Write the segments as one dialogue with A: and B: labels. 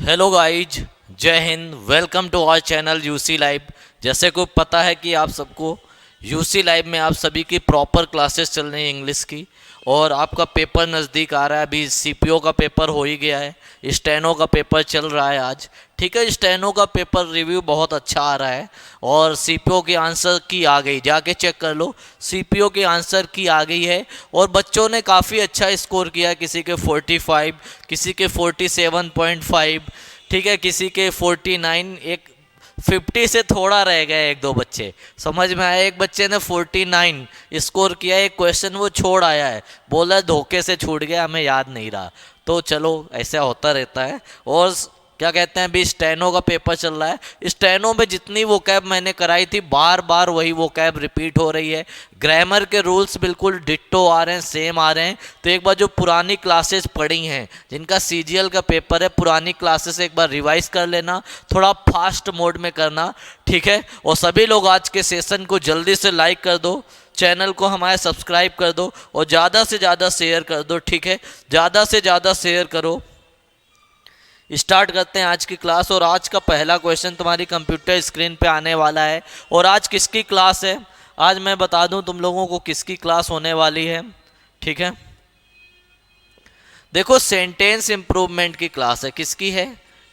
A: Hello guys, जय Hind. Welcome to our channel UC live. जैसे को पता है कि आप सबको यूसी लाइव में आप सभी की प्रॉपर क्लासेस चल रही हैं इंग्लिश की, और आपका पेपर नज़दीक आ रहा है। अभी सीपीओ का पेपर हो ही गया है, स्टेनो का पेपर चल रहा है आज। ठीक है, स्टेनो का पेपर रिव्यू बहुत अच्छा आ रहा है और सीपीओ की आंसर की आ गई, जाके चेक कर लो। सीपीओ की आंसर की आ गई है और बच्चों ने काफ़ी अच्छा स्कोर किया। किसी के 45, किसी के 47.5, ठीक है, किसी के 49, एक 50 से थोड़ा रह गए एक दो बच्चे, समझ में आया। एक बच्चे ने 49 स्कोर किया, एक क्वेश्चन वो छोड़ आया है, बोला धोखे से छूट गया, हमें याद नहीं रहा। तो चलो, ऐसा होता रहता है। और क्या कहते हैं, अभी स्टेनो का पेपर चल रहा है। स्टेनो में जितनी वो कैब मैंने कराई थी, बार बार वही वो कैब रिपीट हो रही है। ग्रामर के रूल्स बिल्कुल डिट्टो आ रहे हैं, सेम आ रहे हैं। तो एक बार जो पुरानी क्लासेस पढ़ी हैं, जिनका सीजीएल का पेपर है, पुरानी क्लासेस एक बार रिवाइज कर लेना, थोड़ा फास्ट मोड में करना, ठीक है। और सभी लोग आज के सेशन को जल्दी से लाइक कर दो, चैनल को हमारे सब्सक्राइब कर दो और ज़्यादा से ज़्यादा शेयर कर दो, ठीक है। ज़्यादा से ज़्यादा शेयर करो। स्टार्ट करते हैं आज की क्लास। और आज का पहला क्वेश्चन तुम्हारी कंप्यूटर स्क्रीन पे आने वाला है। और आज किसकी क्लास है, आज मैं बता दूं तुम लोगों को किसकी क्लास होने वाली है, ठीक है। देखो, सेंटेंस इंप्रूवमेंट की क्लास है। किसकी है?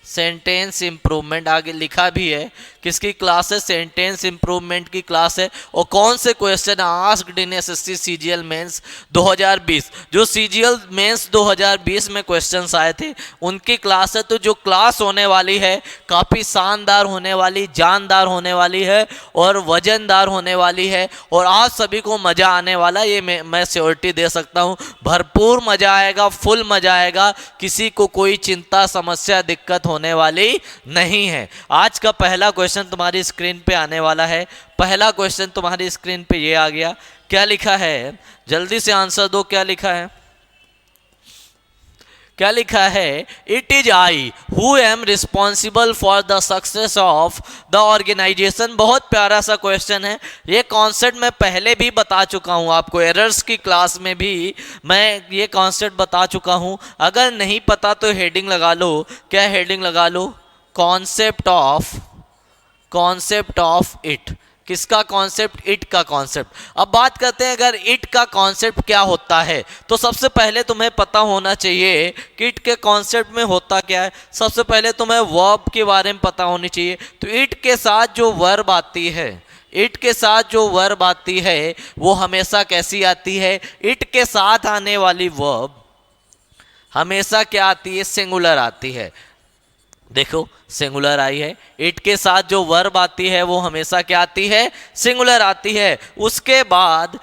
A: सेंटेंस इंप्रूवमेंट, आगे लिखा भी है किसकी क्लास है, सेंटेंस इंप्रूवमेंट की क्लास है। और कौन से question asked in SSC CGL mains 2020, जो सीजीएल मेंस 2020 में क्वेश्चंस आए थे, उनकी क्लास है। तो जो क्लास होने वाली है काफ़ी शानदार होने वाली, जानदार होने वाली है और वजनदार होने वाली है। और आज सभी को मज़ा आने वाला, ये मैं श्योरिटी दे सकता हूँ। भरपूर मज़ा आएगा, फुल मज़ा आएगा, किसी को कोई चिंता समस्या दिक्कत होने वाली नहीं है। आज का पहला क्वेश्चन तुम्हारी स्क्रीन पे आने वाला है। पहला क्वेश्चन तुम्हारी स्क्रीन पे ये आ गया। क्या लिखा है, जल्दी से आंसर दो। क्या लिखा है? क्या लिखा है? It is I who am responsible for the success of the organisation. बहुत प्यारा सा क्वेश्चन है। ये कॉन्सेप्ट मैं पहले भी बता चुका हूँ आपको, एरर्स की क्लास में भी मैं ये कॉन्सेप्ट बता चुका हूँ। अगर नहीं पता तो हेडिंग लगा लो। क्या हेडिंग लगा लो? Concept of it. किसका कॉन्सेप्ट? इट का कॉन्सेप्ट। अब बात करते हैं अगर इट का कॉन्सेप्ट क्या होता है, तो सबसे पहले तुम्हें पता होना चाहिए कि इट के कॉन्सेप्ट में होता क्या है। सबसे पहले तुम्हें वर्ब के बारे में पता होनी चाहिए। तो इट के साथ जो वर्ब आती है, इट के साथ जो वर्ब आती है वो हमेशा कैसी आती है? इट के साथ आने वाली वर्ब हमेशा क्या आती है? सिंगुलर आती है। देखो, सिंगुलर आई है। इट के साथ जो वर्ब आती है वो हमेशा क्या आती है? सिंगुलर आती है। उसके बाद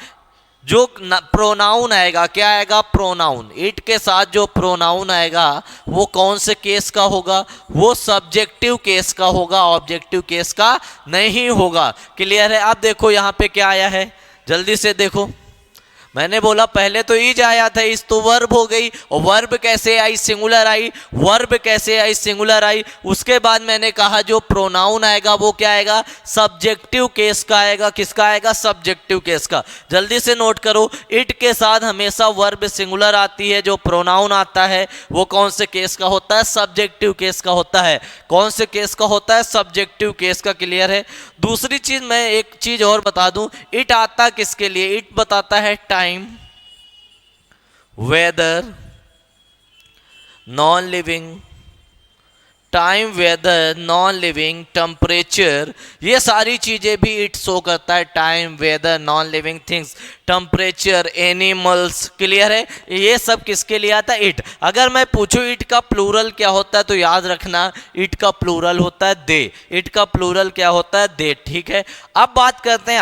A: जो प्रोनाउन आएगा, क्या आएगा? प्रोनाउन। इट के साथ जो प्रोनाउन आएगा वो कौन से केस का होगा? वो सब्जेक्टिव केस का होगा, ऑब्जेक्टिव केस का नहीं होगा। क्लियर है? अब देखो यहाँ पे क्या आया है, जल्दी से देखो। मैंने बोला पहले तो इज आया था, इस तो वर्ब हो गई। और वर्ब कैसे आई? सिंगुलर आई। वर्ब कैसे आई? सिंगुलर आई। उसके बाद मैंने कहा जो प्रोनाउन आएगा वो क्या आएगा? सब्जेक्टिव केस का आएगा। किसका आएगा? सब्जेक्टिव केस का। जल्दी से नोट करो, इट के साथ हमेशा वर्ब सिंगुलर आती है। जो प्रोनाउन आता है वो कौन से केस का होता है? सब्जेक्टिव केस का होता है। कौन से केस का होता है? सब्जेक्टिव केस का। क्लियर है? दूसरी चीज, मैं एक चीज और बता दूं, इट आता किसके लिए? इट बताता है time, weather, non living, time, weather, non living, temperature, ये सारी चीजें भी इट शो करता है। Time, weather, non living things, temperature, animals. Clear है? ये सब किसके लिए आता है? इट। अगर मैं पूछूं इट का प्लूरल क्या होता है, तो याद रखना इट का प्लूरल होता है दे। इट का प्लूरल क्या होता है? दे। ठीक है, अब बात करते हैं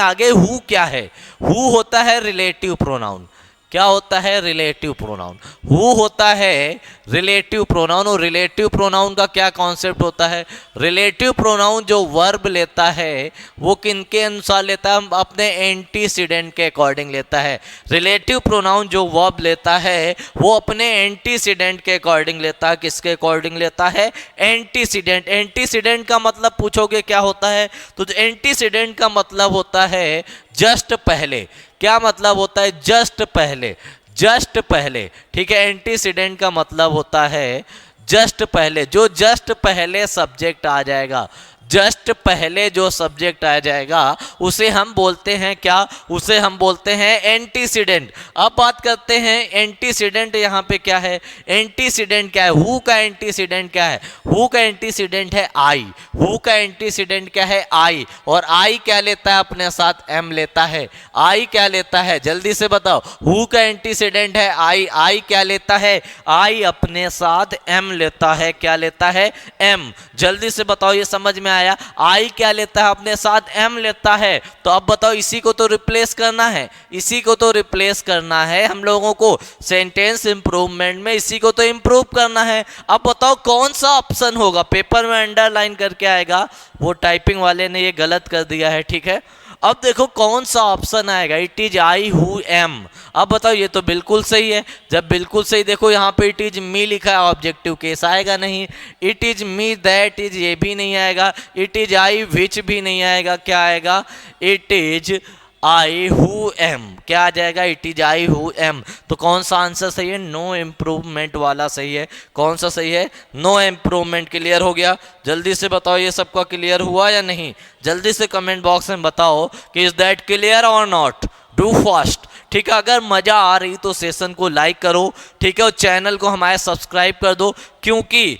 A: आगे। हु क्या है? हु होता है रिलेटिव प्रोनाउन। क्या होता है? Relative pronoun. हु होता है रिलेटिव प्रोनाउन। और रिलेटिव प्रोनाउन का क्या कॉन्सेप्ट होता है? रिलेटिव प्रोनाउन जो वर्ब लेता है वो किनके अनुसार लेता है? अपने एंटीसीडेंट के अकॉर्डिंग लेता है। रिलेटिव प्रोनाउन जो वर्ब लेता है वो अपने एंटीसीडेंट के अकॉर्डिंग लेता है। किसके अकॉर्डिंग लेता है? एंटीसीडेंट। एंटीसीडेंट का मतलब पूछोगे क्या होता है, तो एंटीसीडेंट का मतलब होता है जस्ट पहले। क्या मतलब होता है? जस्ट पहले। जस्ट पहले। ठीक है, एंटीसीडेंट का मतलब होता है जस्ट पहले, जो जस्ट पहले सब्जेक्ट आ जाएगा, जस्ट पहले जो सब्जेक्ट आ जाएगा उसे हम बोलते हैं क्या, उसे हम बोलते हैं एंटीसीडेंट। अब बात करते हैं एंटीसीडेंट, यहाँ पे क्या है, एंटीसीडेंट क्या है, हु का एंटीसीडेंट क्या है, हु का एंटीसीडेंट है आई, हु का एंटीसीडेंट क्या है आई, और आई क्या लेता है अपने साथ, एम लेता है, आई क्या लेता है, जल्दी से बताओ, हु का एंटीसीडेंट है आई, आई क्या लेता है, आई अपने साथ एम लेता है, क्या लेता है, एम, जल्दी से बताओ, ये समझ में आया, आई क्या लेता है अपने साथ, एम लेता है। तो अब बताओ इसी को तो रिप्लेस करना है, इसी को तो रिप्लेस करना है हम लोगों को सेंटेंस इंप्रूवमेंट में, इसी को तो इंप्रूव करना है। अब बताओ कौन सा ऑप्शन होगा, पेपर में अंडरलाइन करके आएगा, वो टाइपिंग वाले ने ये गलत कर दिया है, ठीक है। अब देखो कौन सा ऑप्शन आएगा, it is I who M. अब बताओ ये तो बिल्कुल सही है, जब बिल्कुल सही, देखो यहाँ पे इट इज मी लिखा है, ऑब्जेक्टिव केस आएगा नहीं, it is me that is ये भी नहीं आएगा, इट इज आई विच भी नहीं आएगा, क्या आएगा, it is I who M, क्या आ जाएगा, it is I who M. तो कौन सा आंसर सही है, नो इम्प्रूवमेंट वाला सही है, कौन सा सही है, नो इम्प्रूवमेंट। क्लियर हो गया, जल्दी से बताओ ये सबका क्लियर हुआ या नहीं, जल्दी से कमेंट बॉक्स में बताओ कि इज दैट क्लियर और नॉट, डू फास्ट, ठीक है। अगर मजा आ रही तो सेशन को लाइक करो, ठीक है, और चैनल को हमारे सब्सक्राइब कर दो, क्योंकि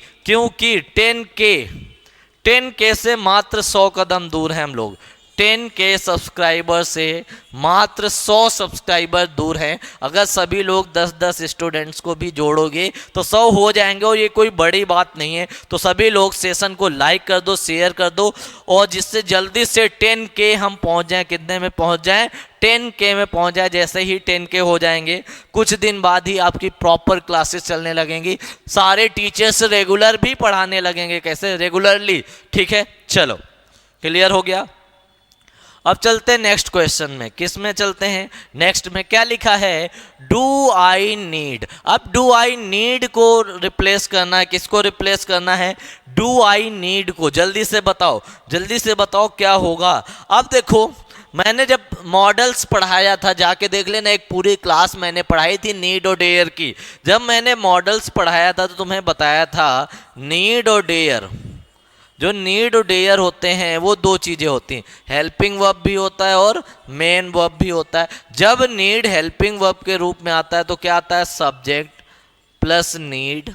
A: 10K से मात्र 100 कदम दूर हैं हम लोग, 10K सब्सक्राइबर से मात्र 100 सब्सक्राइबर दूर हैं। अगर सभी लोग 10-10 स्टूडेंट्स को भी जोड़ोगे तो 100 हो जाएंगे, और ये कोई बड़ी बात नहीं है। तो सभी लोग सेशन को लाइक कर दो, शेयर कर दो, और जिससे जल्दी से 10K हम पहुंच जाएं, कितने में पहुंच जाएं, 10K में पहुंच जाए। जैसे ही 10K हो जाएंगे कुछ दिन बाद ही आपकी प्रॉपर क्लासेस चलने लगेंगी, सारे टीचर्स रेगुलर भी पढ़ाने लगेंगे, कैसे, रेगुलरली, ठीक है। चलो क्लियर हो गया। अब चलते हैं नेक्स्ट क्वेश्चन में, किस में चलते हैं, नेक्स्ट में क्या लिखा है, डू आई नीड। अब डू आई नीड को रिप्लेस करना है, किसको रिप्लेस करना है, डू आई नीड को, जल्दी से बताओ, जल्दी से बताओ क्या होगा। अब देखो मैंने जब मॉडल्स पढ़ाया था, जाके देख लेना, एक पूरी क्लास मैंने पढ़ाई थी नीड और डेयर की। जब मैंने मॉडल्स पढ़ाया था तो तुम्हें बताया था नीड और डेयर, जो नीड और डेयर होते हैं वो दो चीज़ें होती हैं, हेल्पिंग वर्ब भी होता है और मेन वर्ब भी होता है। जब नीड हेल्पिंग वर्ब के रूप में आता है तो क्या आता है, subject plus need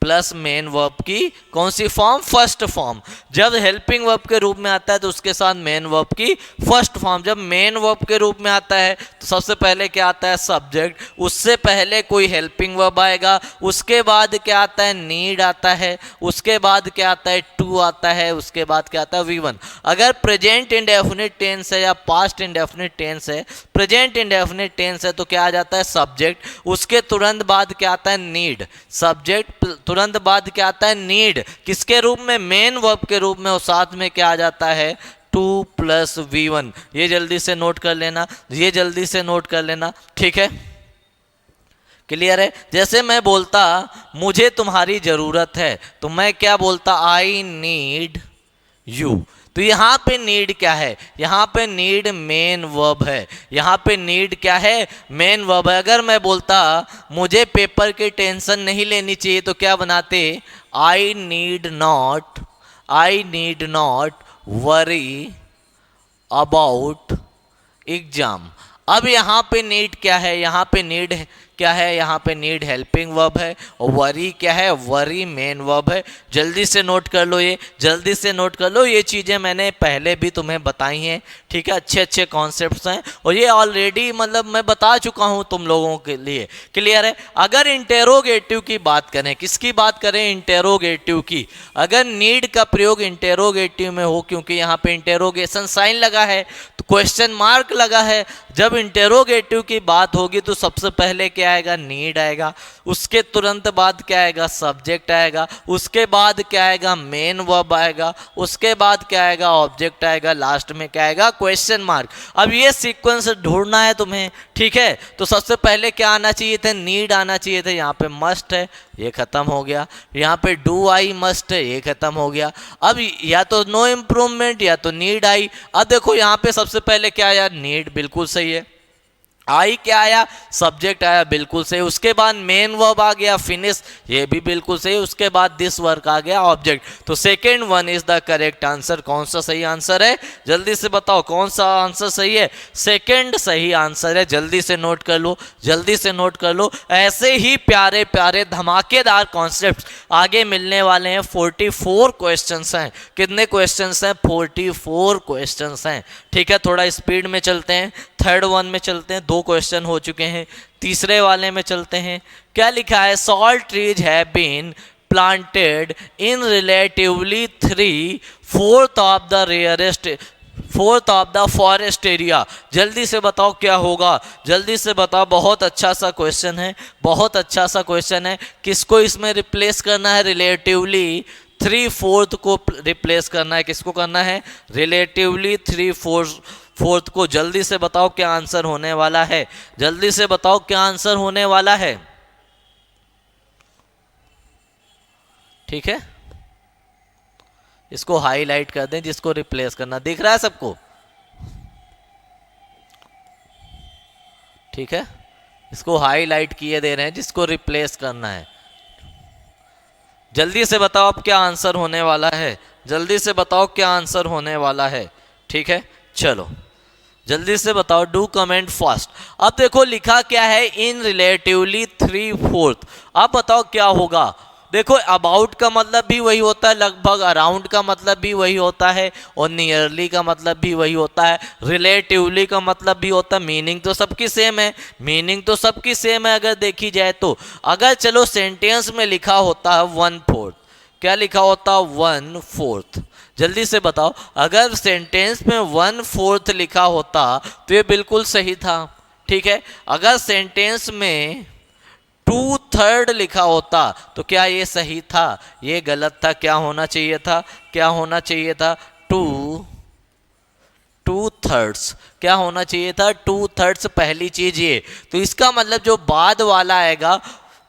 A: plus main verb की कौन सी फॉर्म, फर्स्ट फॉर्म। जब हेल्पिंग वर्ब के रूप में आता है तो उसके साथ मेन वर्ब की फर्स्ट फॉर्म। जब मेन वर्ब के रूप में आता है तो सबसे पहले क्या आता है, सब्जेक्ट, उससे पहले कोई हेल्पिंग वर्ब आएगा, उसके बाद क्या आता है, नीड आता है, उसके बाद क्या आता है, टू आता है, उसके बाद क्या आता है, V1। अगर प्रेजेंट इंडेफिनिट टेंस है या पास्ट इंडेफिनिट टेंस है, प्रेजेंट इंडेफिनिट टेंस है तो क्या आ जाता है, सब्जेक्ट, उसके तुरंत बाद क्या आता है, नीड, सब्जेक्ट तुरंत बाद क्या आता है, नीड, किसके रूप में, मेन वर्ब के रूप में, और साथ में क्या आ जाता है, 2 + V1। ये जल्दी से नोट कर लेना, ये जल्दी से नोट कर लेना, ठीक है, क्लियर है। जैसे मैं बोलता मुझे तुम्हारी जरूरत है, तो मैं क्या बोलता, आई नीड यू। तो यहाँ पे नीड क्या है, यहाँ पे नीड मेन वर्ब है, यहाँ पे नीड क्या है, मेन वर्ब है। अगर मैं बोलता मुझे पेपर की टेंशन नहीं लेनी चाहिए तो क्या बनाते, I need not worry about exam. अब यहाँ पे नीड क्या है, यहाँ पे नीड क्या है, यहाँ पे नीड हेल्पिंग वर्ब है, और वरी क्या है, वरी मेन वर्ब है। जल्दी से नोट कर लो, ये जल्दी से नोट कर लो, ये चीज़ें मैंने पहले भी तुम्हें बताई हैं, ठीक है, अच्छे अच्छे कॉन्सेप्ट्स हैं, और ये ऑलरेडी मतलब मैं बता चुका हूँ तुम लोगों के लिए, क्लियर है। अगर इंटेरोगेटिव की बात करें, किसकी बात करें, इंटेरोगेटिव की, अगर नीड का प्रयोग इंटेरोगेटिव में हो, क्योंकि यहाँ पे इंटेरोगेशन साइन लगा है तो क्वेश्चन मार्क लगा है, जब इंटेरोगेटिव की बात होगी तो सबसे पहले क्या आएगा, नीड आएगा, उसके तुरंत बाद क्या आएगा, सब्जेक्ट आएगा, उसके बाद क्या आएगा, मेन वर्ब आएगा, उसके बाद क्या आएगा, ऑब्जेक्ट आएगा, लास्ट में क्या आएगा, क्वेश्चन मार्क। अब ये सीक्वेंस ढूंढना है तुम्हें, ठीक है। तो सबसे पहले क्या आना चाहिए थे, नीड आना चाहिए थे, यहाँ पे मस्ट है, ये खत्म हो गया, यहाँ पे डू आई मस्ट है, ये खत्म हो गया। अब या तो नो इम्प्रूवमेंट या तो नीड आई। अब देखो यहाँ पे सबसे पहले क्या आया, नीड, बिल्कुल सही है। आई क्या आया, सब्जेक्ट आया, बिल्कुल सही। उसके बाद मेन वर्ब आ गया फिनिश, ये भी बिल्कुल सही। उसके बाद दिस वर्क आ गया ऑब्जेक्ट। तो second one is the correct answer. कौन सा सही आंसर है, जल्दी से बताओ कौन सा आंसर सही है। सेकेंड सही आंसर है, जल्दी से नोट कर लो, जल्दी से नोट कर लो। ऐसे ही प्यारे प्यारे धमाकेदार कॉन्सेप्ट आगे मिलने वाले हैं। 44 क्वेश्चंस हैं। कितने क्वेश्चंस हैं, 44 क्वेश्चंस हैं। ठीक है, थोड़ा स्पीड में चलते हैं। थर्ड वन में चलते हैं, 2 क्वेश्चन हो चुके हैं। तीसरे वाले में चलते हैं। क्या लिखा है, salt trees have been planted in relatively 3/4 of the rarest 4th of the forest area. जल्दी से बताओ क्या होगा, जल्दी से बताओ। बहुत अच्छा सा क्वेश्चन है, बहुत अच्छा सा क्वेश्चन है। किसको इसमें रिप्लेस करना है, रिलेटिवली 3/4 को रिप्लेस करना है। किसको करना है, रिलेटिवली 3/4 को। जल्दी से बताओ क्या आंसर होने वाला है, जल्दी से बताओ क्या आंसर होने वाला है। ठीक है, इसको हाईलाइट कर दें, जिसको रिप्लेस करना दिख रहा है सबको। ठीक है, इसको हाईलाइट किए दे रहे हैं, जिसको रिप्लेस करना है। जल्दी से बताओ अब क्या आंसर होने वाला है, जल्दी से बताओ क्या आंसर होने वाला है। ठीक है, चलो जल्दी से बताओ, डू कमेंट फास्ट। अब देखो लिखा क्या है, इन रिलेटिवली 3/4। अब बताओ क्या होगा। देखो अबाउट का मतलब भी वही होता है लगभग, अराउंड का मतलब भी वही होता है, और नियरली का मतलब भी वही होता है, रिलेटिवली का मतलब भी होता है। मीनिंग तो सबकी सेम है, मीनिंग तो सबकी सेम है अगर देखी जाए तो। अगर चलो सेंटेंस में लिखा होता है 1/4, क्या लिखा होता है 1/4, जल्दी से बताओ। अगर सेंटेंस में 1/4 लिखा होता तो ये बिल्कुल सही था। ठीक है, अगर सेंटेंस में 2/3 लिखा होता तो क्या ये सही था, ये गलत था। क्या होना चाहिए था, क्या होना चाहिए था, 2/3 क्या होना चाहिए था, 2/3 पहली चीज ये। तो इसका मतलब जो बाद वाला आएगा,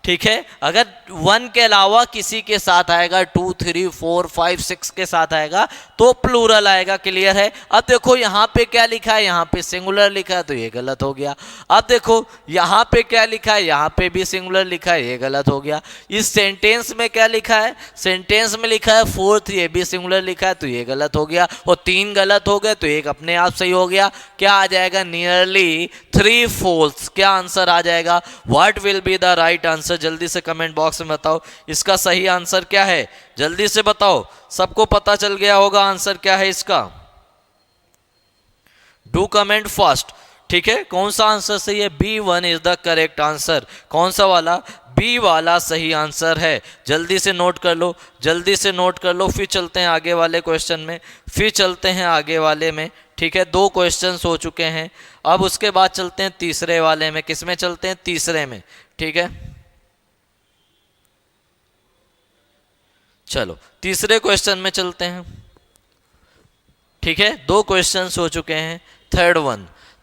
A: ठीक है, अगर 1 के अलावा किसी के साथ आएगा, 2, 3, 4, 5, 6 के साथ आएगा तो प्लूरल आएगा। क्लियर है। अब देखो यहाँ पे क्या लिखा है, यहाँ पे सिंगुलर लिखा है तो ये गलत हो गया। अब देखो यहाँ पे क्या लिखा है, यहाँ पे भी सिंगुलर लिखा है, ये गलत हो गया। इस सेंटेंस में क्या लिखा है, सेंटेंस में लिखा है 4th, ये भी सिंगुलर लिखा है तो ये गलत हो गया। और 3 गलत हो गए तो एक अपने आप सही हो गया। क्या आ जाएगा, नियरली 3/4। क्या आंसर आ जाएगा, what will be the right answer. जल्दी से कमेंट बॉक्स में बताओ इसका सही आंसर क्या है, जल्दी से बताओ। सबको पता चल गया होगा आंसर क्या है इसका। Do comment fast. ठीक है, कौन सा आंसर सही है, B1 is the correct answer. कौन सा वाला, बी वाला सही आंसर है। जल्दी से नोट कर लो, जल्दी से नोट कर लो। फिर चलते हैं आगे वाले क्वेश्चन में, फिर चलते हैं आगे वाले में। ठीक है, 2 क्वेश्चंस हो चुके हैं। अब उसके बाद चलते हैं तीसरे वाले में। किस में चलते हैं, तीसरे में। ठीक है, चलो तीसरे क्वेश्चन में चलते हैं। ठीक है, 2 क्वेश्चंस हो चुके हैं।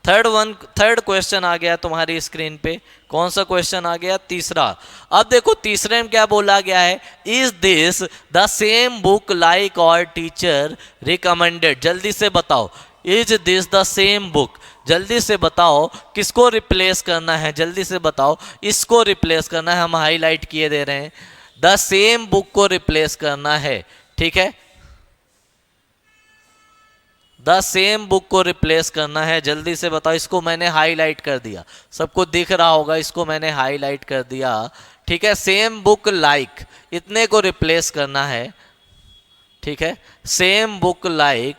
A: थर्ड क्वेश्चन आ गया तुम्हारी स्क्रीन पे। कौन सा क्वेश्चन आ गया, तीसरा। अब देखो तीसरे में क्या बोला गया है, is this the same book like और टीचर रिकमेंडेड। जल्दी से बताओ, is this the same book. जल्दी से बताओ किसको रिप्लेस करना है, जल्दी से बताओ। इसको रिप्लेस करना है, हम हाईलाइट किए दे रहे हैं। द सेम बुक को रिप्लेस करना है। ठीक है, द सेम बुक को रिप्लेस करना है। जल्दी से बताओ, इसको मैंने हाईलाइट कर दिया, सबको दिख रहा होगा, इसको मैंने हाईलाइट कर दिया। ठीक है, सेम बुक लाइक, इतने को रिप्लेस करना है। ठीक है, सेम बुक लाइक,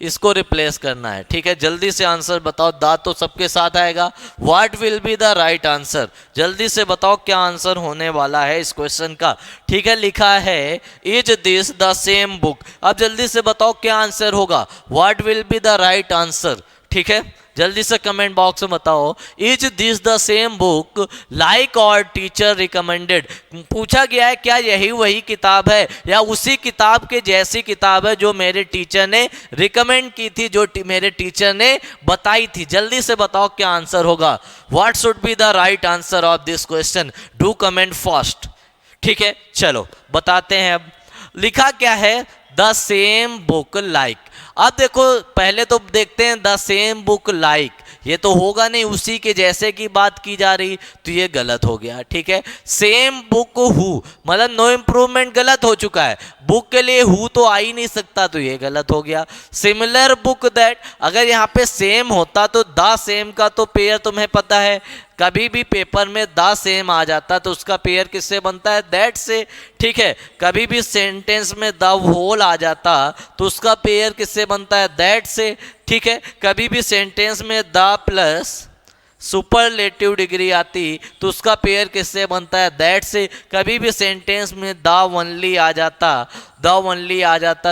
A: इसको रिप्लेस करना है। ठीक है, जल्दी से आंसर बताओ। द तो सबके साथ आएगा। What will be the right answer, जल्दी से बताओ क्या आंसर होने वाला है इस क्वेश्चन का। ठीक है, लिखा है is this the same book. अब जल्दी से बताओ क्या आंसर होगा, what will be the right answer. ठीक है, जल्दी से कमेंट बॉक्स में बताओ, is this the same book like और टीचर रिकमेंडेड। पूछा गया है क्या यही वही किताब है या उसी किताब के जैसी किताब है जो मेरे टीचर ने रिकमेंड की थी, जो मेरे टीचर ने बताई थी। जल्दी से बताओ क्या आंसर होगा, what should be the right answer of this question. Do comment fast. ठीक है, चलो बताते हैं। अब लिखा क्या है, द सेम बुक लाइक। अब देखो पहले तो देखते हैं द सेम बुक लाइक, ये तो होगा नहीं, उसी के जैसे की बात की जा रही, तो ये गलत हो गया। ठीक है, सेम बुक हु मतलब नो इम्प्रूवमेंट गलत हो चुका है, बुक के लिए हु तो आ ही नहीं सकता, तो ये गलत हो गया। सिमिलर बुक दैट, अगर यहाँ पे सेम होता तो द सेम का तो पेयर तुम्हें पता है, कभी भी पेपर में द सेम आ जाता तो उसका पेयर किससे बनता है, दैट से। ठीक है, कभी भी सेंटेंस में द होल आ जाता तो उसका पेयर किससे बनता है, दैट से। ठीक है, कभी भी सेंटेंस में द प्लस सुपरलेटिव डिग्री आती तो उसका पेयर किससे बनता है, दैट से। कभी भी सेंटेंस में द ओनली आ जाता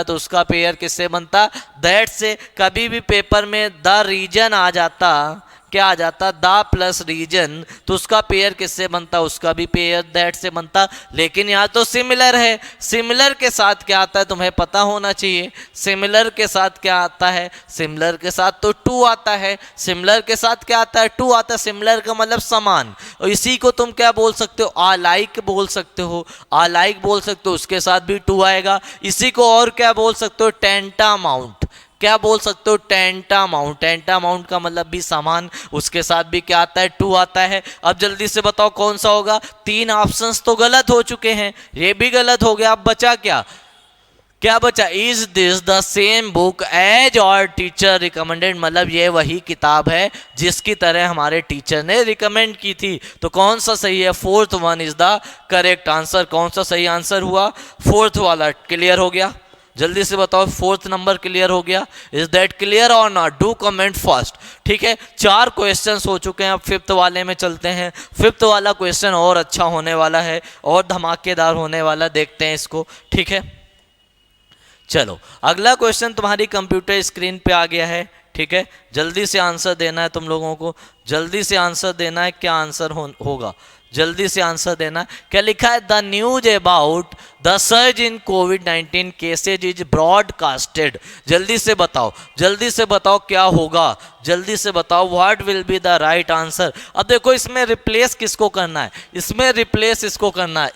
A: तो उसका पेयर किससे बनता, दैट से। कभी भी पेपर में द रीजन आ जाता, क्या आ जाता, द प्लस रीजन, तो उसका पेयर किससे बनता, उसका भी पेयर दैट से बनता। लेकिन यहाँ तो सिमिलर है, सिमिलर के साथ क्या आता है तुम्हें पता होना चाहिए, सिमिलर के साथ क्या आता है, सिमिलर के साथ तो टू आता है, सिमिलर के साथ क्या आता है, टू आता है। सिमिलर का मतलब समान, और इसी को तुम क्या बोल सकते हो, अलाइक बोल सकते हो, अलाइक बोल सकते हो, उसके साथ भी टू आएगा। इसी को और क्या बोल सकते हो, टेंटामाउंट, क्या बोल सकते हो, टेंटामाउंट, टेंटामाउंट का मतलब भी समान, उसके साथ भी क्या आता है, टू आता है। अब जल्दी से बताओ कौन सा होगा, तीन ऑप्शंस तो गलत हो चुके हैं, ये भी गलत हो गया। अब बचा क्या, क्या बचा, is this the same book as our teacher recommended, मतलब ये वही किताब है जिसकी तरह हमारे टीचर ने रिकमेंड की थी। तो कौन सा सही है, fourth one is the correct answer. कौन सा सही आंसर हुआ, फोर्थ वाला। क्लियर हो गया, जल्दी से बताओ, फोर्थ नंबर क्लियर हो गया। इज दैट क्लियर और नॉट, डू कमेंट फर्स्ट। ठीक है, 4 क्वेश्चंस हो चुके हैं, अब फिफ्थ वाले में चलते हैं। फिफ्थ वाला क्वेश्चन और अच्छा होने वाला है और धमाकेदार होने वाला, देखते हैं इसको। ठीक है, चलो अगला क्वेश्चन तुम्हारी कंप्यूटर स्क्रीन पे आ गया है। ठीक है, जल्दी से आंसर देना है तुम लोगों को, जल्दी से आंसर देना है, क्या आंसर होगा, जल्दी से आंसर देना। क्या लिखा है, the news about the surge in covid cases is broadcasted. जल्दी से बताओ, जल्दी से बताओ क्या होगा, जल्दी से बताओ, what will be the right answer. अब देखो इसमें रिप्लेस किसको करना है, इसमें रिप्लेस इसको करना है,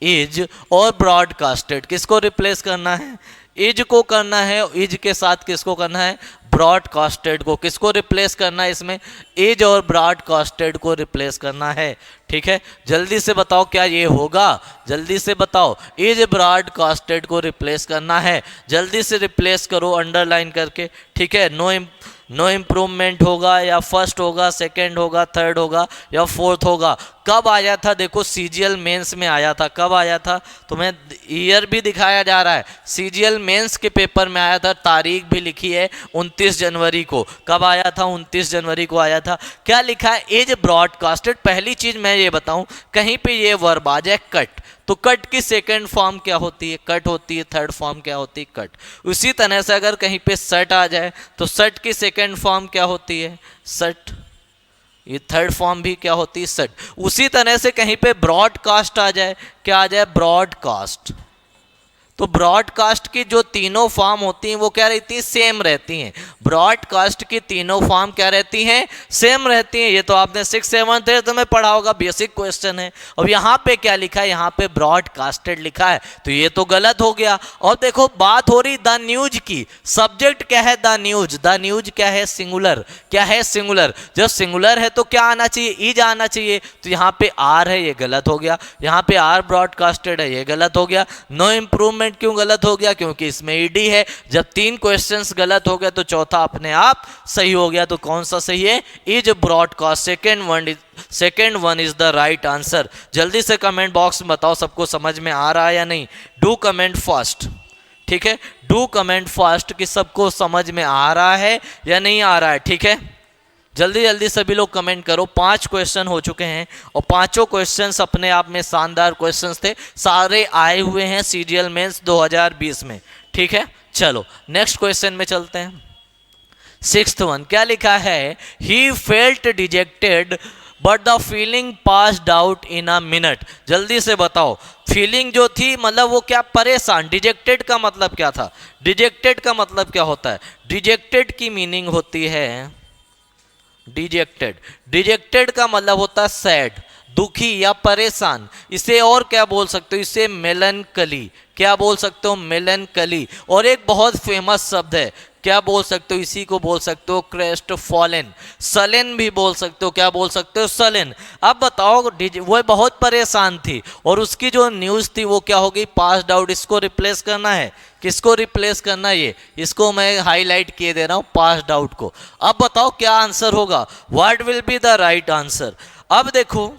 A: इज और ब्रॉडकास्टेड, किसको रिप्लेस करना है, इज को करना है, इज के साथ किसको करना है, ब्रॉडकास्टेड को। किसको रिप्लेस करना है इसमें, इज और ब्रॉडकास्टेड को रिप्लेस करना है। ठीक है, जल्दी से बताओ क्या ये होगा, जल्दी से बताओ, इज ब्रॉडकास्टेड को रिप्लेस करना है, जल्दी से रिप्लेस करो अंडरलाइन करके। ठीक है, नो इम्प्रूवमेंट होगा या फर्स्ट होगा, सेकंड होगा, थर्ड होगा या फोर्थ होगा। कब आया था, देखो सीजीएल मेंस में आया था, कब आया था, तुम्हें ईयर भी दिखाया जा रहा है, सीजीएल मेंस के पेपर में आया था, तारीख भी लिखी है 29 जनवरी को। कब आया था, 29 जनवरी को आया था। क्या लिखा है, इज ब्रॉडकास्टेड। पहली चीज मैं ये बताऊं, कहीं पे ये वर्ब आ जाए कट, तो कट की सेकंड फॉर्म क्या होती है, कट होती है, थर्ड फॉर्म क्या होती है, कट। उसी तरह से अगर कहीं पे सट आ जाए तो सट की सेकंड फॉर्म क्या होती है, सट, ये थर्ड फॉर्म भी क्या होती है, सट। उसी तरह से कहीं पे ब्रॉडकास्ट आ जाए, क्या आ जाए, ब्रॉडकास्ट, तो ब्रॉडकास्ट की जो तीनों फॉर्म होती हैं वो क्या रहती है, सेम रहती हैं। ब्रॉडकास्ट की तीनों फॉर्म क्या रहती हैं, सेम रहती हैं। ये तो आपने 6th 7th तो में पढ़ा होगा, बेसिक क्वेश्चन है। अब यहाँ पे क्या लिखा है, यहाँ पे ब्रॉडकास्टेड लिखा है, तो ये तो गलत हो गया। और देखो बात हो रही द न्यूज की, सब्जेक्ट क्या है, द न्यूज, द न्यूज क्या है, सिंगुलर, क्या है, सिंगुलर। जब सिंगुलर है तो क्या आना चाहिए, इज आना चाहिए, तो यहाँ पे आर है, ये गलत हो गया। यहाँ पे आर ब्रॉडकास्टेड है, ये गलत हो गया। नो इम्प्रूवमेंट क्यों गलत हो गया, क्योंकि इसमें ईडी है। जब 3 क्वेश्चंस गलत हो गए तो चौथा अपने आप सही हो गया। तो कौन सा सही है, is broadcast, second one is the right answer. जल्दी से कमेंट बॉक्स में बताओ सबको समझ में आ रहा है या नहीं, डू कमेंट फास्ट। ठीक है, डू कमेंट फास्ट कि सबको समझ में आ रहा है या नहीं आ रहा है। ठीक है, जल्दी जल्दी सभी लोग कमेंट करो। 5 क्वेश्चन हो चुके हैं और पांचों क्वेश्चंस अपने आप में शानदार क्वेश्चंस थे, सारे आए हुए हैं सीजीएल मेंस 2020 में। ठीक है, चलो नेक्स्ट क्वेश्चन में चलते हैं। 6th वन क्या लिखा है, he felt dejected but the feeling passed out in a minute. जल्दी से बताओ, फीलिंग जो थी मतलब वो क्या, परेशान। डिजेक्टेड का मतलब क्या था, डिजेक्टेड का मतलब क्या होता है, डिजेक्टेड की मीनिंग होती है डिजेक्टेड, डिजेक्टेड का मतलब होता है सैड, दुखी या परेशान। इसे और क्या बोल सकते हो, इसे मेलनकली, क्या बोल सकते हो, मेलनकली। और एक बहुत फेमस शब्द है, क्या बोल सकते हो, इसी को बोल सकते हो क्रेस्ट फॉलन, सलेन भी बोल सकते हो, क्या बोल सकते हो, सलेन। अब बताओ, वो बहुत परेशान थी और उसकी जो न्यूज़ थी वो क्या हो गई, पास्ड आउट। इसको रिप्लेस करना है, किसको रिप्लेस करना है, ये इसको मैं हाईलाइट किए दे रहा हूं, पास्ड आउट को। अब बताओ क्या आंसर होगा, what will be the right answer. अब देखो,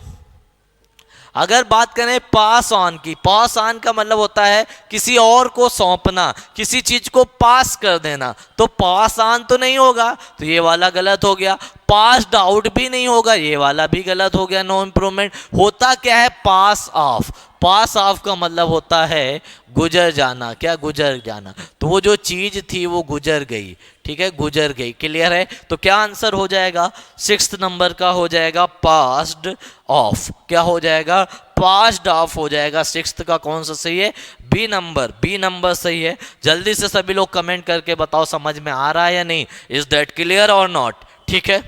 A: अगर बात करें पास ऑन की, पास ऑन का मतलब होता है किसी और को सौंपना, किसी चीज को पास कर देना, तो पास ऑन तो नहीं होगा, तो ये वाला गलत हो गया। पास्ड आउट भी नहीं होगा, ये वाला भी गलत हो गया, नो इम्प्रूवमेंट। होता क्या है, पास ऑफ। पास ऑफ का मतलब होता है गुजर जाना, क्या, गुजर जाना। तो वो जो चीज थी वो गुजर गई, ठीक है, गुजर गई, क्लियर है। तो क्या आंसर हो जाएगा, 6th नंबर का हो जाएगा पास्ड ऑफ। क्या हो जाएगा, पास्ड ऑफ हो जाएगा। 6th का कौन सा सही है, बी नंबर, बी नंबर सही है। जल्दी से सभी लोग कमेंट करके बताओ समझ में आ रहा है या नहीं, इज दैट क्लियर और नॉट, ठीक है।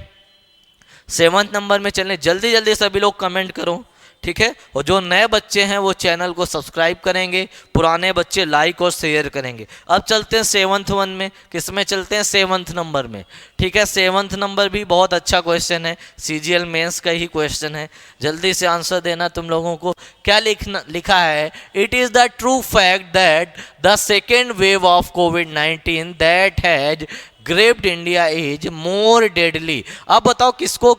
A: 7th नंबर में चलें, जल्दी जल्दी सभी लोग कमेंट करो, ठीक है। और जो नए बच्चे हैं वो चैनल को सब्सक्राइब करेंगे, पुराने बच्चे लाइक और शेयर करेंगे। अब चलते हैं 7th वन में, किस में चलते हैं, 7th नंबर में, ठीक है। 7th नंबर भी बहुत अच्छा क्वेश्चन है, CGL मेंस का ही क्वेश्चन है। जल्दी से आंसर देना तुम लोगों को। क्या लिखा है, it is the true fact that the second wave of covid that has grabbed India is more deadly. अब बताओ किसको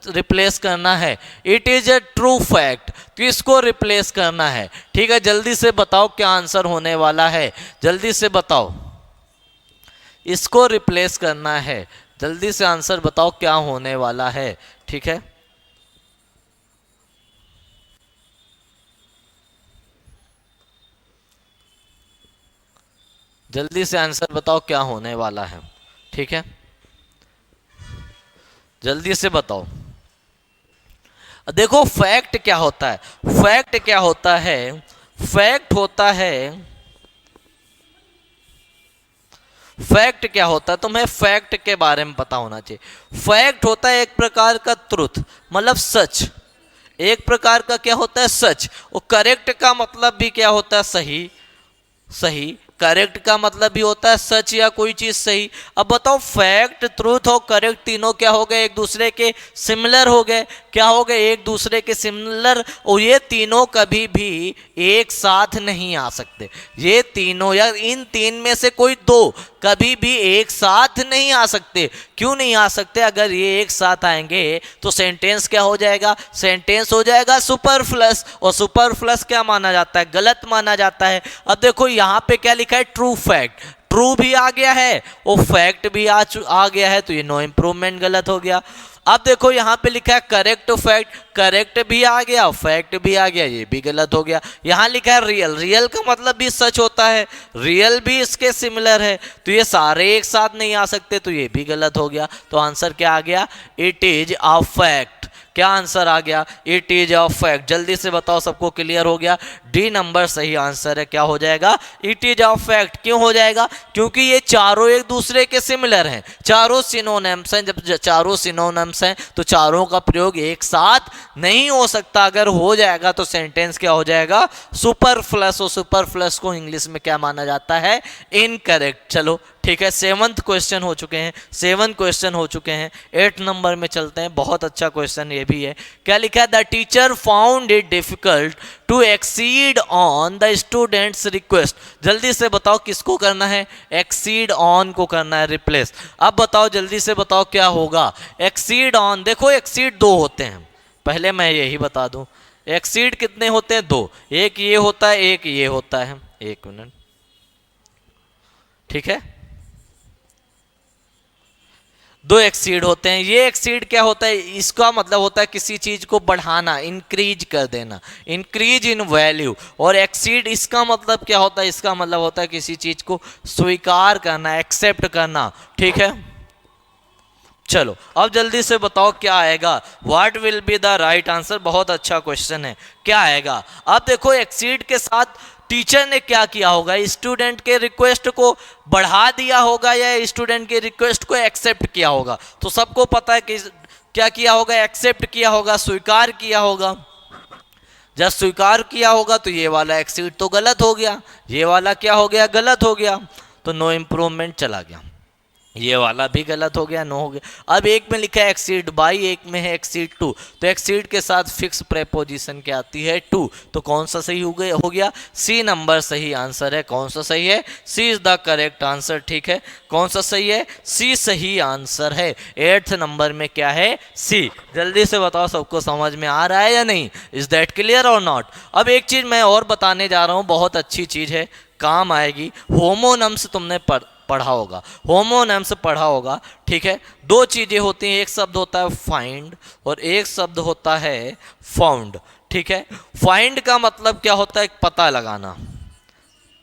A: रिप्लेस करना है, it is a true fact, किसको रिप्लेस करना है, ठीक है। जल्दी से बताओ क्या आंसर होने वाला है, जल्दी से बताओ, इसको रिप्लेस करना है, जल्दी से आंसर बताओ क्या होने वाला है, ठीक है। जल्दी से आंसर बताओ क्या होने वाला है, ठीक है, जल्दी से बताओ। देखो फैक्ट क्या होता है, फैक्ट क्या होता है, फैक्ट होता है, फैक्ट क्या होता है, तुम्हें फैक्ट के बारे में पता होना चाहिए। फैक्ट होता है एक प्रकार का ट्रुथ, मतलब सच, एक प्रकार का क्या होता है, सच। और करेक्ट का मतलब भी क्या होता है, सही, सही। करेक्ट का मतलब भी होता है सच या कोई चीज सही। अब बताओ फैक्ट, ट्रूथ और करेक्ट तीनों क्या हो गए, एक दूसरे के सिमिलर हो गए, क्या हो गए, एक दूसरे के सिमिलर। और ये तीनों कभी भी एक साथ नहीं आ सकते, ये तीनों या इन तीन में से कोई दो कभी भी एक साथ नहीं आ सकते। क्यों नहीं आ सकते, अगर ये एक साथ आएंगे तो सेंटेंस क्या हो जाएगा, सेंटेंस हो जाएगा सुपरफ्लस। और सुपरफ्लस क्या माना जाता है, गलत माना जाता है। अब देखो यहाँ पे क्या लिखा है, ट्रू फैक्ट, ट्रू भी आ गया है और फैक्ट भी आ गया है, तो ये नो इंप्रूवमेंट गलत हो गया। अब देखो यहाँ पे लिखा है करेक्ट फैक्ट, करेक्ट भी आ गया, फैक्ट भी आ गया, ये भी गलत हो गया। यहाँ लिखा है रियल, रियल का मतलब भी सच होता है, रियल भी इसके सिमिलर है, तो ये सारे एक साथ नहीं आ सकते, तो ये भी गलत हो गया। तो आंसर क्या आ गया, इट इज अ फैक्ट। क्या आंसर आ गया, इट इज अ फैक्ट। जल्दी से बताओ, सबको क्लियर हो गया, डी नंबर सही आंसर है। क्या हो जाएगा, इट इज अ फैक्ट। क्यों हो जाएगा, क्योंकि ये चारों एक दूसरे के सिमिलर हैं, चारों सिनोनिम्स हैं। जब चारों सिनोनिम्स हैं तो चारों का प्रयोग एक साथ नहीं हो सकता, अगर हो जाएगा तो सेंटेंस क्या हो जाएगा, सुपरफ्लस। और सुपरफ्लस को इंग्लिश में क्या माना जाता है, इनकरेक्ट। चलो ठीक है, 7th क्वेश्चन हो चुके हैं, 7 क्वेश्चन हो चुके हैं। 8 नंबर में चलते हैं, बहुत अच्छा क्वेश्चन ये भी है। क्या लिखा है, the teacher found it difficult to accede on the students request. जल्दी से बताओ किसको करना है, एक्सीड ऑन को करना है रिप्लेस। अब बताओ जल्दी से बताओ क्या होगा, एक्सीड ऑन। देखो एक्सीड दो होते हैं, पहले मैं यही बता दूं, एक्सीड कितने होते हैं, दो, एक ये होता है, एक ये होता है। एक मिनट, ठीक है, दो एक्सीड होते हैं। ये एक्सीड क्या होता है, इसका मतलब होता है किसी चीज को बढ़ाना, इंक्रीज कर देना, इंक्रीज इन वैल्यू। और एक्सीड इसका मतलब क्या होता है, इसका मतलब होता है किसी चीज को स्वीकार करना, एक्सेप्ट करना, ठीक है। चलो अब जल्दी से बताओ क्या आएगा, what will be the right answer. बहुत अच्छा क्वेश्चन है, क्या आएगा। अब देखो एक्सीड के साथ टीचर ने क्या किया होगा, स्टूडेंट के रिक्वेस्ट को बढ़ा दिया होगा या स्टूडेंट के रिक्वेस्ट को एक्सेप्ट किया होगा। तो सबको पता है कि क्या किया होगा, एक्सेप्ट किया होगा, स्वीकार किया होगा। जब स्वीकार किया होगा तो ये वाला एक्सीड तो गलत हो गया, ये वाला क्या हो गया, गलत हो गया, तो नो इम्प्रूवमेंट चला गया। ये वाला भी गलत हो गया, नो हो गया। अब एक में लिखा है एक्सीड बाई, एक में है एक्सीड टू, तो एक्सीड के साथ फिक्स प्रेपोजिशन क्या आती है, टू, तो कौन सा सही हो गया, सी नंबर सही आंसर है। कौन सा सही है, सी इज द करेक्ट आंसर। ठीक है, कौन सा सही है, सी सही आंसर है। 8th नंबर में क्या है, सी। जल्दी से बताओ सबको समझ में आ रहा है या नहीं, इज दैट क्लियर और नॉट। अब एक चीज मैं और बताने जा रहा हूं, बहुत अच्छी चीज है, काम आएगी। होमोनम्स तुमने पढ़ा होगा, होमोनिम्स पढ़ा होगा। ठीक है, दो चीजें होती हैं, एक शब्द होता है फाइंड और एक शब्द होता है फाउंड। ठीक है, फाइंड का मतलब क्या होता है, पता लगाना,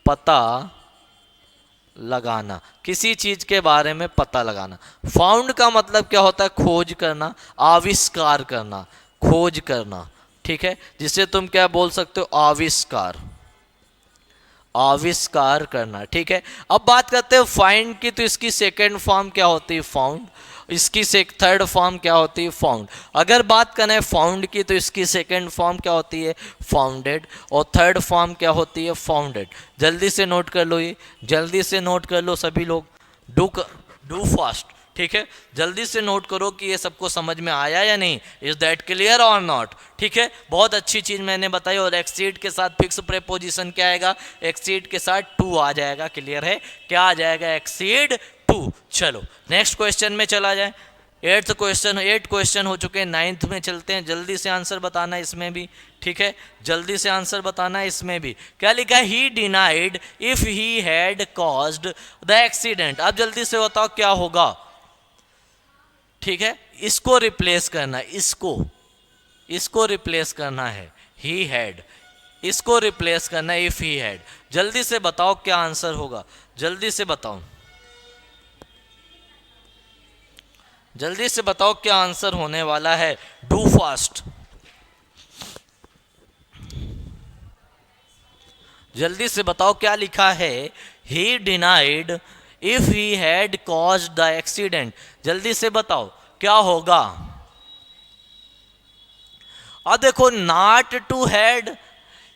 A: पता लगाना, किसी चीज के बारे में पता लगाना। फाउंड का मतलब क्या होता है, खोज करना, आविष्कार करना, खोज करना। ठीक है, जिसे तुम क्या बोल सकते हो, आविष्कार, आविष्कार करना। ठीक है, अब बात करते हैं फाइंड की, तो इसकी सेकेंड फॉर्म क्या होती है, फाउंड। इसकी थर्ड फॉर्म क्या होती है, फाउंड। अगर बात करें फाउंड की, तो इसकी सेकेंड फॉर्म क्या होती है, फाउंडेड, और थर्ड फॉर्म क्या होती है, फाउंडेड। जल्दी से नोट कर लो, ये जल्दी से नोट कर लो सभी लोग, डू फास्ट। ठीक है, जल्दी से नोट करो कि ये सबको समझ में आया या नहीं, इज दैट क्लियर और नॉट। ठीक है, बहुत अच्छी चीज मैंने बताई। और एक्सीड के साथ फिक्स प्रेपोजिशन क्या आएगा, एक्सीड के साथ टू आ जाएगा। क्लियर है, क्या आ जाएगा, एक्सीड टू। चलो नेक्स्ट क्वेश्चन में चला जाए। 8th क्वेश्चन, 8 क्वेश्चन हो चुके हैं, 9th में चलते हैं। जल्दी से आंसर बताना इसमें भी। ठीक है, जल्दी से आंसर बताना इसमें भी। क्या लिखा है, he denied if he had caused the accident. अब जल्दी से बताओ क्या होगा। ठीक है, इसको रिप्लेस करना, इसको रिप्लेस करना है, ही हैड, इसको रिप्लेस करना है इफ ही हैड। जल्दी से बताओ क्या आंसर होगा, जल्दी से बताओ, जल्दी से बताओ क्या आंसर होने वाला है, डू फास्ट, जल्दी से बताओ क्या लिखा है, he denied if he had caused the accident. जल्दी से बताओ क्या होगा। अब देखो, not to had,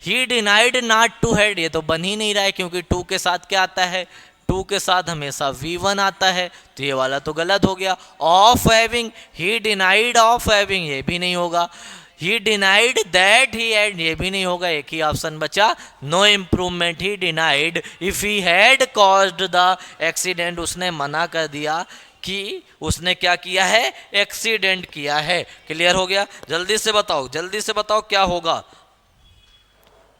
A: he denied not to had, ये तो बन ही नहीं रहा है, क्योंकि टू के साथ क्या आता है, टू के साथ हमेशा V1 आता है, तो ये वाला तो गलत हो गया। Of having, he denied of having, ये भी नहीं होगा। He denied that he had, ये भी नहीं होगा। एक ही ऑप्शन बचा, no improvement. He denied if he had caused the accident, उसने मना कर दिया कि उसने क्या किया है, एक्सीडेंट किया है। क्लियर हो गया, जल्दी से बताओ, जल्दी से बताओ क्या होगा।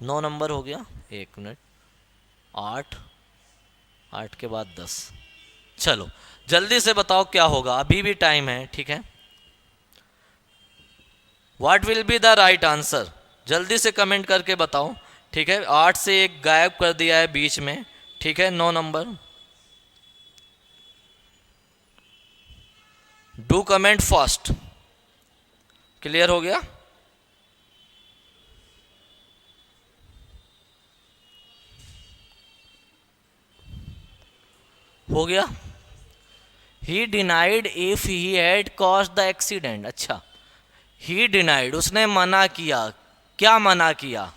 A: 9 नंबर हो गया, 1 मिनट, 8, 8 के बाद 10। चलो जल्दी से बताओ क्या होगा, अभी भी टाइम है। ठीक है, what will be the right answer, जल्दी से कमेंट करके बताओ। ठीक है, 8 से 1 गायब कर दिया है बीच में। ठीक है, 9 number, do comment fast. Clear हो गया, हो गया। ही denied if he had caused the accident. अच्छा, ही डिनाइड, उसने मना किया, क्या मना किया,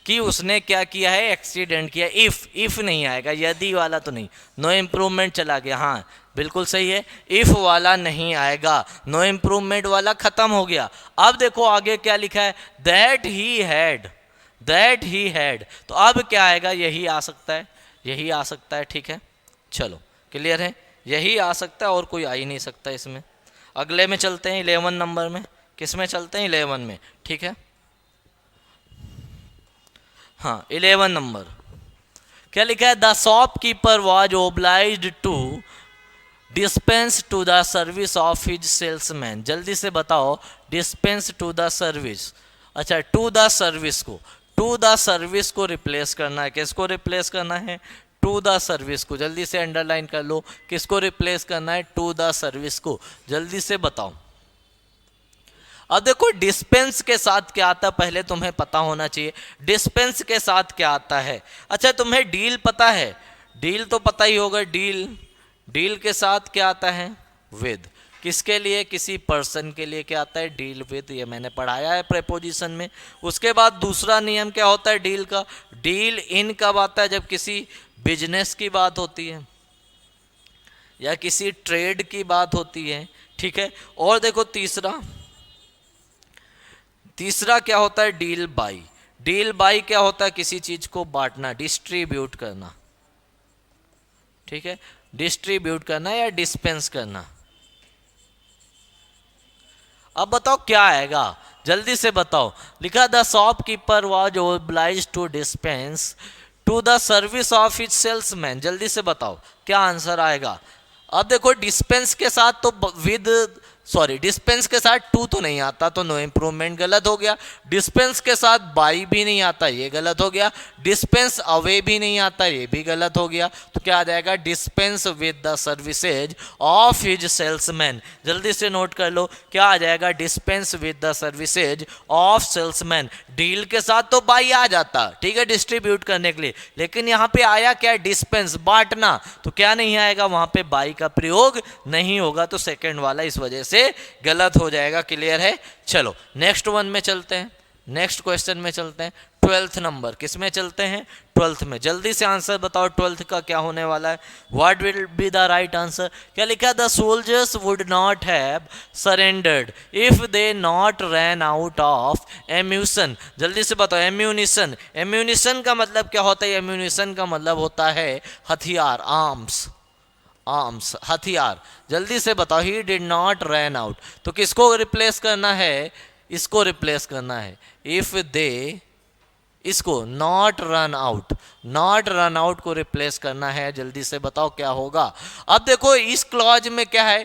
A: कि उसने क्या किया है, एक्सीडेंट किया। इफ नहीं आएगा, यदि वाला तो नहीं, नो इम्प्रूवमेंट चला गया। हाँ बिल्कुल सही है, इफ वाला नहीं आएगा, नो इम्प्रूवमेंट वाला खत्म हो गया। अब देखो आगे क्या लिखा है, that he had, that he had, तो अब क्या आएगा, यही आ सकता है, यही आ सकता है। ठीक है, चलो क्लियर है, यही आ सकता है और कोई आ ही नहीं सकता इसमें। अगले में चलते हैं, 11 नंबर में। किस में चलते हैं, 11 में। ठीक है, हाँ 11 नंबर क्या लिखा है, the shopkeeper was obliged to dispense to the service of his salesman. जल्दी से बताओ, डिस्पेंस टू द सर्विस। अच्छा, टू द सर्विस को, टू द सर्विस को रिप्लेस करना है। किसको रिप्लेस करना है, टू द सर्विस को। जल्दी से अंडरलाइन कर लो, किसको रिप्लेस करना है, टू द सर्विस को। जल्दी से बताओ। अब देखो, डिस्पेंस के साथ क्या आता है, पहले तुम्हें पता होना चाहिए डिस्पेंस के साथ क्या आता है। अच्छा, तुम्हें डील पता है, डील तो पता ही होगा, डील, डील के साथ क्या आता है, विद। किसके लिए, किसी पर्सन के लिए क्या आता है, डील विद, ये मैंने पढ़ाया है प्रेपोजिशन में। उसके बाद दूसरा नियम क्या होता है डील का, डील इन कब आता है, जब किसी बिजनेस की बात होती है या किसी ट्रेड की बात होती है, ठीक है। और देखो तीसरा क्या होता है, डील बाई। डील बाई क्या होता है, किसी चीज को बांटना, डिस्ट्रीब्यूट करना, ठीक है, डिस्ट्रीब्यूट करना या डिस्पेंस करना। अब बताओ क्या आएगा, जल्दी से बताओ। लिखा the shopkeeper was obliged to dispense to the service of his salesman. जल्दी से बताओ क्या आंसर आएगा। अब देखो डिस्पेंस के साथ तो डिस्पेंस के साथ टू तो नहीं आता, तो नो इम्प्रूवमेंट गलत हो गया। डिस्पेंस के साथ बाई भी नहीं आता, ये गलत हो गया। डिस्पेंस अवे भी नहीं आता, ये भी गलत हो गया। तो क्या आ जाएगा, dispense with the services of his salesman. जल्दी से नोट कर लो क्या आ जाएगा, dispense with the services of salesman. Deal के साथ तो बाई आ जाता, ठीक है, डिस्ट्रीब्यूट करने के लिए, लेकिन यहाँ पे आया क्या, डिस्पेंस, बांटना, तो क्या नहीं आएगा, वहां पे बाई का प्रयोग नहीं होगा। तो सेकंड वाला इस वजह से गलत हो जाएगा। क्लियर है। चलो नेक्स्ट वन में चलते हैं, नेक्स्ट क्वेश्चन में चलते हैं। 12th नंबर, किस में चलते हैं, 12th में। जल्दी से आंसर बताओ 12th का क्या होने वाला है, what will be the right answer. क्या लिखा, the soldiers would not have surrendered if they not ran out of ammunition. जल्दी से बताओ, एम्यूनिशन, एम्यूनिशन का मतलब क्या होता है, एम्यूनिशन का मतलब होता है हथियार, आर्म्स, आर्म्स, हथियार। जल्दी से बताओ, he did not ran out, तो किसको रिप्लेस करना है, इसको रिप्लेस करना है, इफ दे, इसको not run out, not run out को रिप्लेस करना है। जल्दी से बताओ क्या होगा। अब देखो इस क्लॉज में क्या है,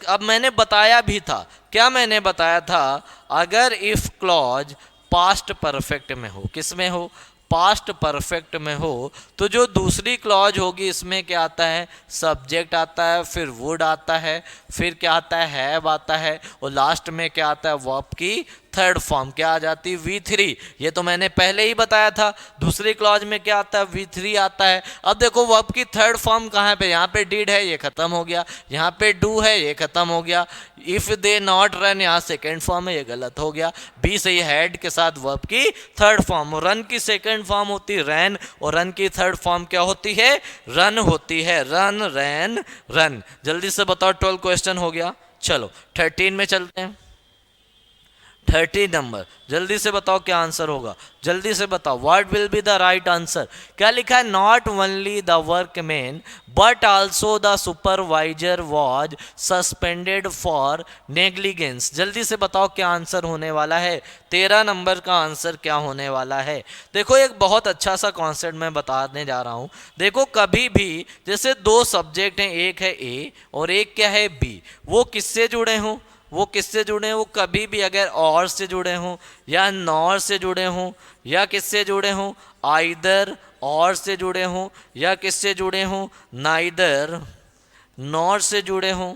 A: अब मैंने बताया भी था, क्या मैंने बताया था, अगर इफ क्लॉज पास्ट परफेक्ट में हो, किस में हो, पास्ट परफेक्ट में हो, तो जो दूसरी क्लॉज होगी इसमें क्या आता है, सब्जेक्ट आता है, फिर वुड आता है, फिर क्या आता है, हैव आता है, और लास्ट में क्या आता है, वर्ब की थर्ड फॉर्म क्या आ जाती है, V3। ये तो मैंने पहले ही बताया था। दूसरी क्लॉज में क्या आता है, V3 आता है। अब देखो वर्ब की थर्ड फॉर्म कहाँ पे, यहाँ पे डिड है, ये खत्म हो गया, यहाँ पे डू है, ये खत्म हो गया। इफ दे नॉट रन, यहाँ सेकेंड फॉर्म है, ये गलत हो गया। बी सही, हैड के साथ वर्ब की थर्ड फॉर्म। रन की सेकेंड फॉर्म होती है रैन, और रन की थर्ड फॉर्म क्या होती है, रन होती है, रन, रैन, रन। जल्दी से बताओ 12 क्वेश्चन हो गया। चलो 13 में चलते हैं। 30 नंबर, जल्दी से बताओ क्या आंसर होगा, जल्दी से बताओ, what will be the right answer. क्या लिखा है, not only the workman but also the supervisor was suspended for negligence. जल्दी से बताओ क्या आंसर होने वाला है, 13 नंबर का आंसर क्या होने वाला है। देखो एक बहुत अच्छा सा कॉन्सेप्ट मैं बताने जा रहा हूँ। देखो कभी भी जैसे दो सब्जेक्ट हैं, एक है ए और एक क्या है बी, वो किससे जुड़े हों, वो किससे जुड़े हैं, वो कभी भी अगर और से जुड़े हों या नॉर से जुड़े हों या किससे जुड़े हों, आइदर और से जुड़े हों या किससे जुड़े हों, नाइदर नॉर से जुड़े हों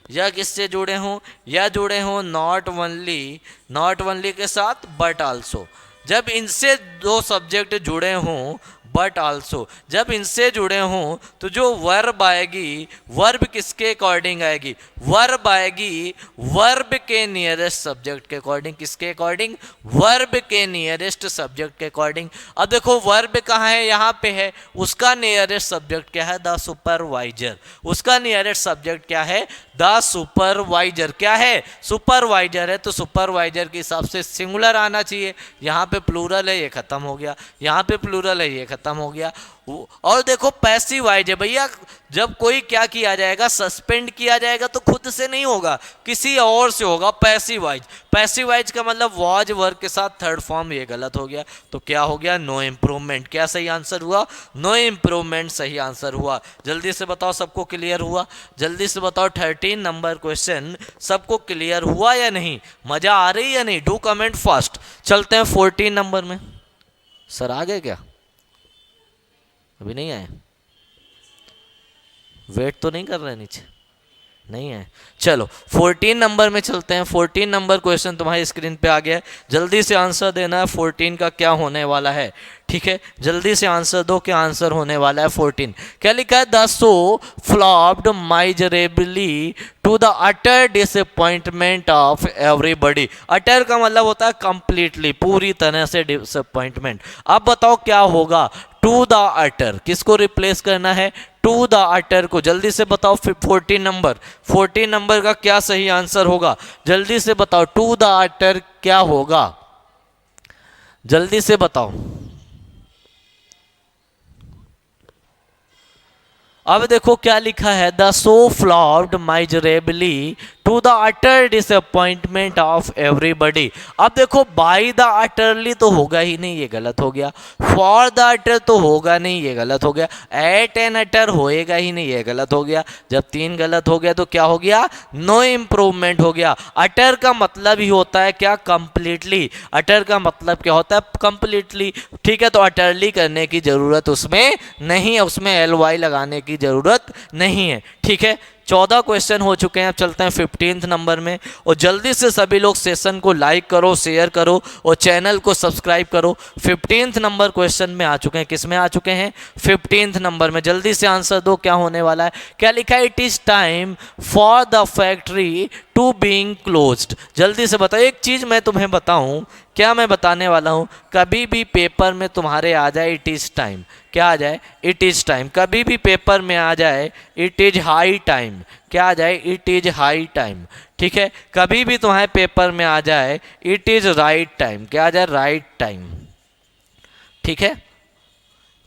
A: या किससे जुड़े हों, या जुड़े हों नॉट ओनली, नॉट ओनली के साथ बट आल्सो। जब इनसे दो सब्जेक्ट जुड़े हों बट आल्सो, जब इनसे जुड़े हों तो जो वर्ब आएगी, वर्ब किसके अकॉर्डिंग आएगी, वर्ब आएगी वर्ब के नियरेस्ट सब्जेक्ट के अकॉर्डिंग। किसके अकॉर्डिंग, वर्ब के नियरेस्ट सब्जेक्ट के अकॉर्डिंग। अब देखो वर्ब कहाँ है, यहाँ पे है, उसका नियरेस्ट सब्जेक्ट क्या है, द सुपरवाइजर। उसका नियरेस्ट सब्जेक्ट क्या है, द सुपरवाइजर। क्या है, सुपरवाइजर है, तो सुपरवाइजर के हिसाब से सिंगुलर आना चाहिए। यहाँ पे प्लूरल है, ये खत्म हो गया, यहाँ पे प्लूरल है, ये खत्म हो गया। और देखो पैसिव वॉइस है भैया, जब कोई क्या किया जाएगा, सस्पेंड किया जाएगा तो खुद से नहीं होगा, किसी और से होगा, पैसिव वॉइस। पैसिव वॉइस का मतलब वॉज वर्ग के साथ थर्ड फॉर्म, ये गलत हो गया। तो क्या हो गया, नो इम्प्रूवमेंट। क्या सही आंसर हुआ, नो इम्प्रूवमेंट सही आंसर हुआ। जल्दी से बताओ सबको क्लियर हुआ, जल्दी से बताओ 13 नंबर क्वेश्चन सबको क्लियर हुआ या नहीं, मजा आ रही या नहीं, डू कमेंट फास्ट। चलते हैं 14 नंबर में। सर आ गए क्या, अभी नहीं आए, वेट तो नहीं कर रहे नीचे, नहीं है। चलो 14 नंबर में चलते हैं। 14 नंबर क्वेश्चन तुम्हारी स्क्रीन पे आ गया है, जल्दी से आंसर देना है 14 का क्या होने वाला है। ठीक है, जल्दी से आंसर दो, क्या आंसर होने वाला है 14। क्या लिखा है, the show flopped miserably to the utter disappointment of everybody. Utter का मतलब होता है कंप्लीटली, पूरी तरह से डिसअपॉइंटमेंट। अब बताओ क्या होगा, टू द अटर, किसको रिप्लेस करना है, टू द अटर को। जल्दी से बताओ 14 नंबर का क्या सही आंसर होगा, जल्दी से बताओ, टू द अटर क्या होगा, जल्दी से बताओ। अब देखो क्या लिखा है, the show flopped miserably to the utter disappointment of everybody. अब देखो बाय द अटरली तो होगा ही नहीं, ये गलत हो गया। फॉर द अटर तो होगा नहीं, ये गलत हो गया। एट एन अटर होएगा ही नहीं, ये गलत हो गया। जब 3 गलत हो गया तो क्या हो गया, नो इम्प्रूवमेंट हो गया। अटर का मतलब ही होता है क्या, कंप्लीटली। अटर का मतलब क्या होता है, कंप्लीटली। ठीक है, तो अटरली करने की जरूरत उसमें नहीं है, उसमें LY लगाने की जरूरत नहीं है। ठीक है, 14 क्वेश्चन हो चुके हैं। अब चलते हैं 15th नंबर में, और जल्दी से सभी लोग सेशन को लाइक करो, शेयर करो और चैनल को सब्सक्राइब करो। 15th नंबर क्वेश्चन में आ चुके हैं, किस में आ चुके हैं, 15th नंबर में। जल्दी से आंसर दो, क्या होने वाला है। क्या लिखा है, it is time for the factory to being closed. जल्दी से बताओ, एक चीज मैं तुम्हें बताऊं, क्या मैं बताने वाला हूं, कभी भी पेपर में तुम्हारे आ जाए इट इज टाइम, क्या आ जाए, इट इज टाइम। कभी भी पेपर में आ जाए इट इज हाई टाइम, क्या आ जाए, इट इज हाई टाइम। ठीक है, कभी भी तुम्हारे पेपर में आ जाए इट इज राइट टाइम, क्या आ जाए, राइट टाइम। ठीक है,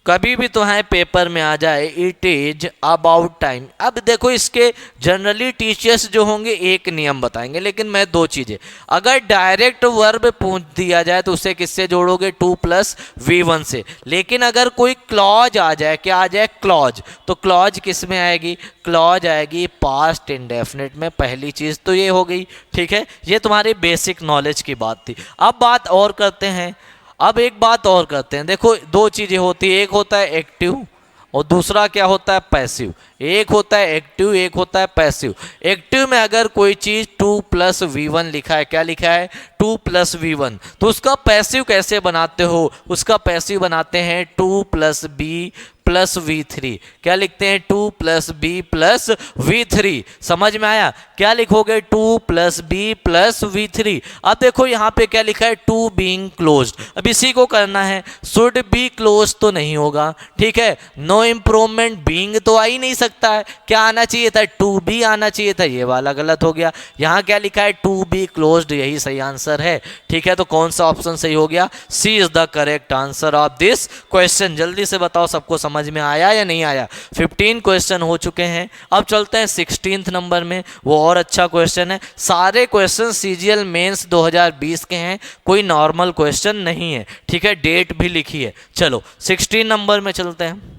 A: कभी भी तुम्हारे पेपर में आ जाए इट इज अबाउट टाइम। अब देखो इसके जनरली टीचर्स जो होंगे एक नियम बताएंगे, लेकिन मैं 2 चीजें, अगर डायरेक्ट वर्ब पूछ दिया जाए तो उसे किससे जोड़ोगे, 2 + V1 से। लेकिन अगर कोई क्लॉज आ जाए, क्या आ जाए, क्लॉज, तो क्लॉज किस में आएगी, क्लॉज आएगी पास्ट इंडेफिनिट में। पहली चीज तो ये हो गई। ठीक है, ये तुम्हारी बेसिक नॉलेज की बात थी। अब बात और करते हैं, अब एक बात और करते हैं। देखो 2 चीजें होती है, एक होता है एक्टिव और दूसरा क्या होता है, पैसिव। एक होता है एक्टिव, एक होता है पैसिव। एक्टिव में अगर कोई चीज 2 + V1 लिखा है, क्या लिखा है, 2 + V1, तो उसका पैसिव कैसे बनाते हो, उसका पैसिव बनाते हैं 2 + B + V3। क्या लिखते हैं, 2 + B + V3। समझ में आया, क्या लिखोगे, 2 + B + V3। अब देखो यहाँ पे क्या लिखा है, टू बीइंग क्लोज्ड। अब इसी को करना है, शुड बी क्लोज तो नहीं होगा। ठीक है, नो इम्प्रूवमेंट, बीइंग तो आ ही नहीं सकता है, क्या आना चाहिए था, टू बी आना चाहिए था, ये वाला गलत हो गया। यहाँ क्या लिखा है, टू बी क्लोज्ड, यही सही आंसर है। ठीक है, तो कौन सा ऑप्शन सही हो गया, C is the correct answer of this question. जल्दी से बताओ, सबको समझ में आया या नहीं आया। 15 क्वेश्चन हो चुके हैं। अब चलते हैं 16th नंबर में, वो और अच्छा क्वेश्चन है। सारे क्वेश्चन CGL मेंस 2020 के हैं, कोई नॉर्मल क्वेश्चन नहीं है। ठीक है, डेट भी लिखी है। चलो 16 नंबर में चलते हैं।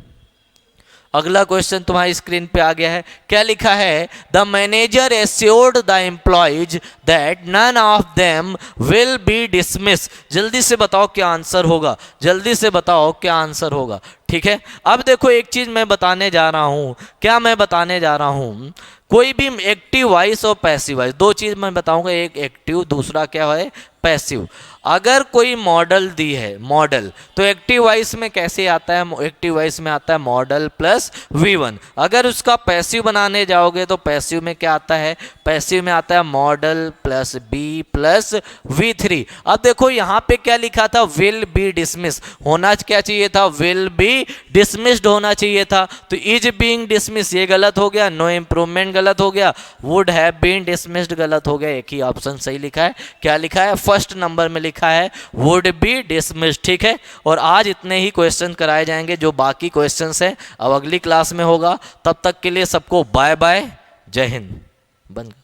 A: अगला क्वेश्चन तुम्हारी स्क्रीन पे आ गया है, क्या लिखा है, the manager assured the employees that none of them will be dismiss. जल्दी से बताओ क्या आंसर होगा, जल्दी से बताओ क्या आंसर होगा। ठीक है, अब देखो एक चीज मैं बताने जा रहा हूं, क्या मैं बताने जा रहा हूं, कोई भी एक्टिव वॉइस और पैसिव वॉइस, 2 चीज मैं बताऊंगा, एक एक्टिव, दूसरा क्या है, पैसिव। अगर कोई मॉडल दी है, मॉडल, तो एक्टिव वॉइस में कैसे आता है, एक्टिव वॉइस में आता है मॉडल + V1। अगर उसका पैसिव बनाने जाओगे तो पैसिव में क्या आता है, पैसिव में आता है मॉडल + B + V3। अब देखो यहाँ पे क्या लिखा था, विल बी डिसमिस, होना क्या चाहिए था, विल बी डिसमिस्ड होना चाहिए था। तो इज बीइंग डिसमिस, ये गलत हो गया। नो इम्प्रूवमेंट गलत हो गया। वुड हैव बीन डिसमिस्ड गलत हो गया। एक ही ऑप्शन सही लिखा है, क्या लिखा है, फर्स्ट नंबर में लिखा है वुड बी डिसमिस्ड। ठीक है, और आज इतने ही क्वेश्चन कराए जाएंगे, जो बाकी क्वेश्चंस हैं अब अगली क्लास में होगा। तब तक के लिए सबको बाय बाय, जय हिंद। बंद।